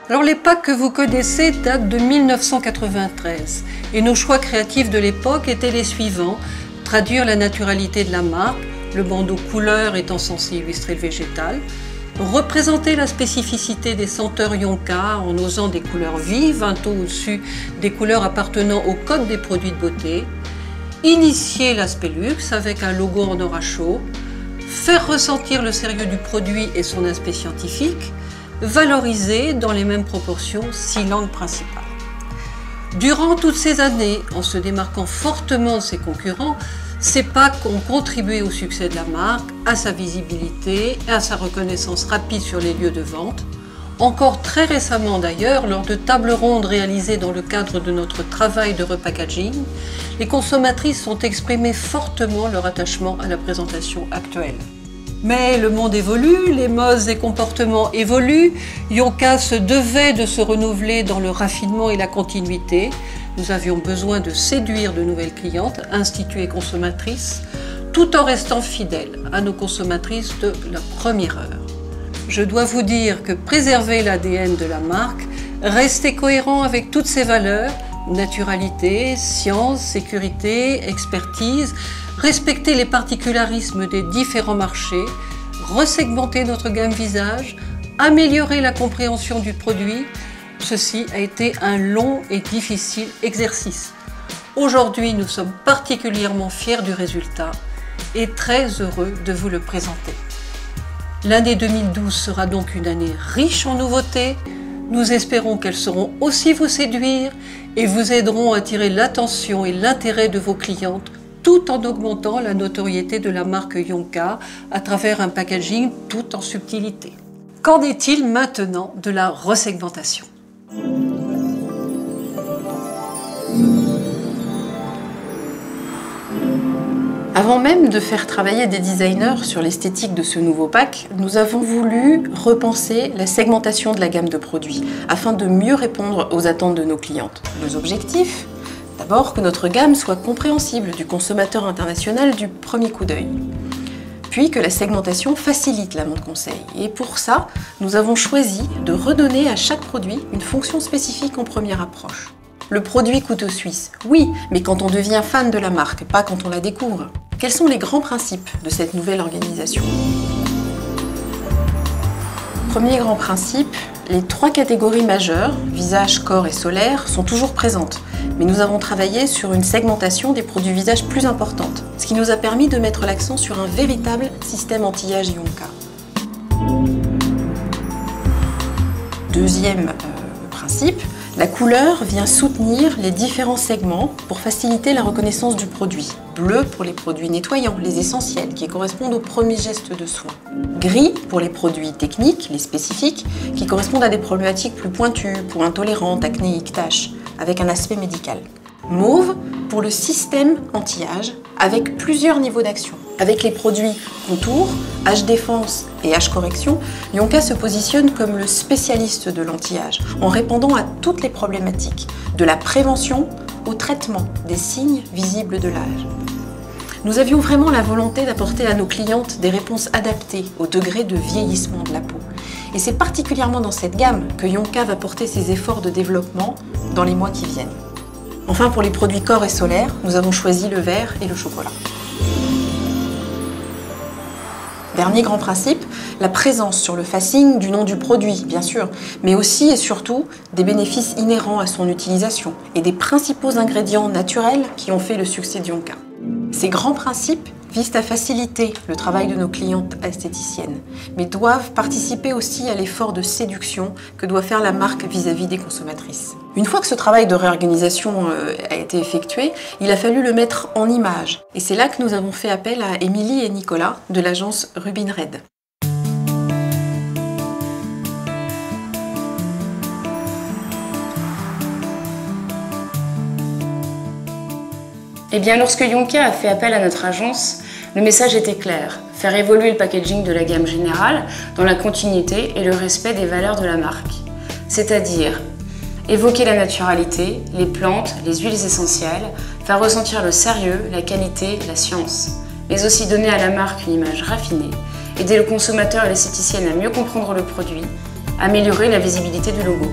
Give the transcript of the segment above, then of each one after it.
Alors les packs que vous connaissez datent de 1993 et nos choix créatifs de l'époque étaient les suivants: traduire la naturalité de la marque, le bandeau couleur étant censé illustrer le végétal, représenter la spécificité des senteurs Yonka en osant des couleurs vives, un ton au-dessus des couleurs appartenant au code des produits de beauté, initier l'aspect luxe avec un logo en or à chaud, faire ressentir le sérieux du produit et son aspect scientifique, valoriser dans les mêmes proportions 6 langues principales. Durant toutes ces années, en se démarquant fortement de ses concurrents, ces packs ont contribué au succès de la marque, à sa visibilité et à sa reconnaissance rapide sur les lieux de vente. Encore très récemment d'ailleurs, lors de tables rondes réalisées dans le cadre de notre travail de repackaging, les consommatrices ont exprimé fortement leur attachement à la présentation actuelle. Mais le monde évolue, les modes et comportements évoluent, Yonka se devait de se renouveler dans le raffinement et la continuité. Nous avions besoin de séduire de nouvelles clientes, instituées et consommatrices, tout en restant fidèles à nos consommatrices de la première heure. Je dois vous dire que préserver l'ADN de la marque, rester cohérent avec toutes ses valeurs, naturalité, science, sécurité, expertise, respecter les particularismes des différents marchés, resegmenter notre gamme visage, améliorer la compréhension du produit, ceci a été un long et difficile exercice. Aujourd'hui, nous sommes particulièrement fiers du résultat et très heureux de vous le présenter. L'année 2012 sera donc une année riche en nouveautés. Nous espérons qu'elles sauront aussi vous séduire et vous aideront à attirer l'attention et l'intérêt de vos clientes tout en augmentant la notoriété de la marque Yonka à travers un packaging tout en subtilité. Qu'en est-il maintenant de la resegmentation ? Avant même de faire travailler des designers sur l'esthétique de ce nouveau pack, nous avons voulu repenser la segmentation de la gamme de produits afin de mieux répondre aux attentes de nos clientes. Nos objectifs ? D'abord, que notre gamme soit compréhensible du consommateur international du premier coup d'œil. Puis que la segmentation facilite la vente conseil. Et pour ça, nous avons choisi de redonner à chaque produit une fonction spécifique en première approche. Le produit couteau suisse, oui, mais quand on devient fan de la marque, pas quand on la découvre. Quels sont les grands principes de cette nouvelle organisation ? Premier grand principe, les 3 catégories majeures, visage, corps et solaire, sont toujours présentes. Mais nous avons travaillé sur une segmentation des produits visage plus importante, ce qui nous a permis de mettre l'accent sur un véritable système anti-âge Yonka. Deuxième principe, la couleur vient soutenir les différents segments pour faciliter la reconnaissance du produit. Bleu pour les produits nettoyants, les essentiels, qui correspondent aux premiers gestes de soin. Gris pour les produits techniques, les spécifiques, qui correspondent à des problématiques plus pointues, peau intolérante, acnéique, taches, avec un aspect médical. Mauve pour le système anti-âge, avec plusieurs niveaux d'action. Avec les produits contour, âge défense et âge correction, Yonka se positionne comme le spécialiste de l'anti-âge, en répondant à toutes les problématiques, de la prévention au traitement des signes visibles de l'âge. Nous avions vraiment la volonté d'apporter à nos clientes des réponses adaptées au degré de vieillissement de la peau. Et c'est particulièrement dans cette gamme que Yonka va porter ses efforts de développement dans les mois qui viennent. Enfin, pour les produits corps et solaire, nous avons choisi le vert et le chocolat. Dernier grand principe, la présence sur le facing du nom du produit, bien sûr, mais aussi et surtout des bénéfices inhérents à son utilisation et des principaux ingrédients naturels qui ont fait le succès de Yonka. Ces grands principes visent à faciliter le travail de nos clientes esthéticiennes, mais doivent participer aussi à l'effort de séduction que doit faire la marque vis-à-vis des consommatrices. Une fois que ce travail de réorganisation a été effectué, il a fallu le mettre en image. Et c'est là que nous avons fait appel à Émilie et Nicolas de l'agence Rubin Red. Eh bien, lorsque Yonka a fait appel à notre agence, le message était clair, faire évoluer le packaging de la gamme générale dans la continuité et le respect des valeurs de la marque. C'est-à-dire évoquer la naturalité, les plantes, les huiles essentielles, faire ressentir le sérieux, la qualité, la science, mais aussi donner à la marque une image raffinée, aider le consommateur et l'esthéticienne à mieux comprendre le produit améliorer la visibilité du logo.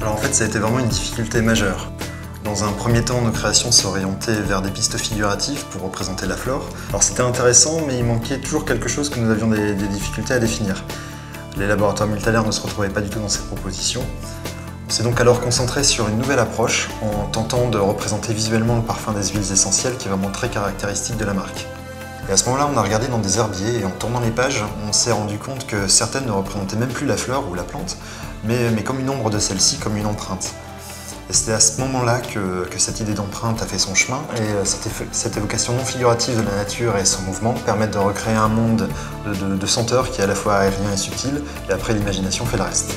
Alors en fait, ça a été vraiment une difficulté majeure. Dans un premier temps, nos créations s'orientaient vers des pistes figuratives pour représenter la flore. Alors c'était intéressant, mais il manquait toujours quelque chose que nous avions des difficultés à définir. Les laboratoires Multalair ne se retrouvaient pas du tout dans cette proposition. On s'est donc alors concentré sur une nouvelle approche en tentant de représenter visuellement le parfum des huiles essentielles qui est vraiment très caractéristique de la marque. Et à ce moment-là, on a regardé dans des herbiers et en tournant les pages, on s'est rendu compte que certaines ne représentaient même plus la fleur ou la plante, mais comme une ombre de celle-ci, comme une empreinte. Et c'est à ce moment-là que cette idée d'empreinte a fait son chemin et cette évocation non figurative de la nature et son mouvement permettent de recréer un monde de senteurs qui est à la fois aérien et subtil, et après l'imagination fait le reste.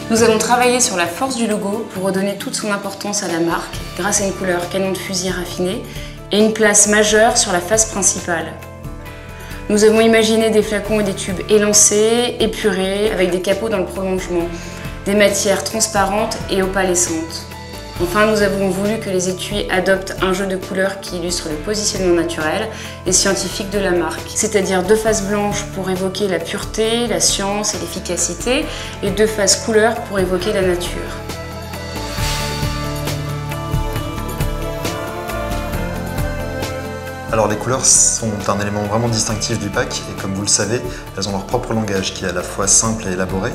Nous avons travaillé sur la force du logo pour redonner toute son importance à la marque grâce à une couleur canon de fusil raffiné et une place majeure sur la face principale. Nous avons imaginé des flacons et des tubes élancés, épurés, avec des capots dans le prolongement, des matières transparentes et opalescentes. Enfin, nous avons voulu que les étuis adoptent un jeu de couleurs qui illustre le positionnement naturel et scientifique de la marque, c'est-à-dire 2 faces blanches pour évoquer la pureté, la science et l'efficacité, et 2 faces couleurs pour évoquer la nature. Alors les couleurs sont un élément vraiment distinctif du pack et comme vous le savez, elles ont leur propre langage qui est à la fois simple et élaboré.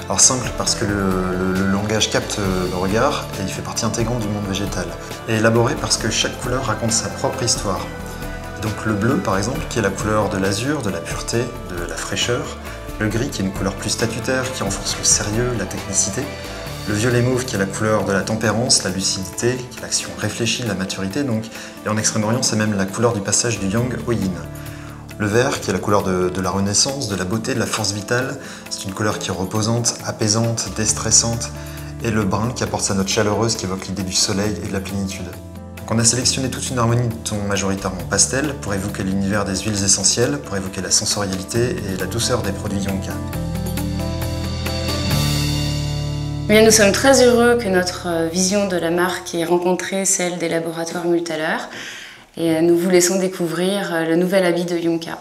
Alors simple parce que le langage capte le regard et il fait partie intégrante du monde végétal. Et élaboré parce que chaque couleur raconte sa propre histoire. Et donc le bleu par exemple qui est la couleur de l'azur, de la pureté, de la fraîcheur. Le gris qui est une couleur plus statutaire qui renforce le sérieux, la technicité. Le violet mauve qui est la couleur de la tempérance, la lucidité, qui est l'action réfléchie, la maturité donc. Et en Extrême-Orient, c'est même la couleur du passage du yang au yin. Le vert qui est la couleur de la renaissance, de la beauté, de la force vitale. C'est une couleur qui est reposante, apaisante, déstressante. Et le brun qui apporte sa note chaleureuse qui évoque l'idée du soleil et de la plénitude. Donc on a sélectionné toute une harmonie de tons majoritairement pastel pour évoquer l'univers des huiles essentielles, pour évoquer la sensorialité et la douceur des produits Yonka. Bien, nous sommes très heureux que notre vision de la marque ait rencontré celle des laboratoires Multalair et nous vous laissons découvrir le nouvel habit de Yonka.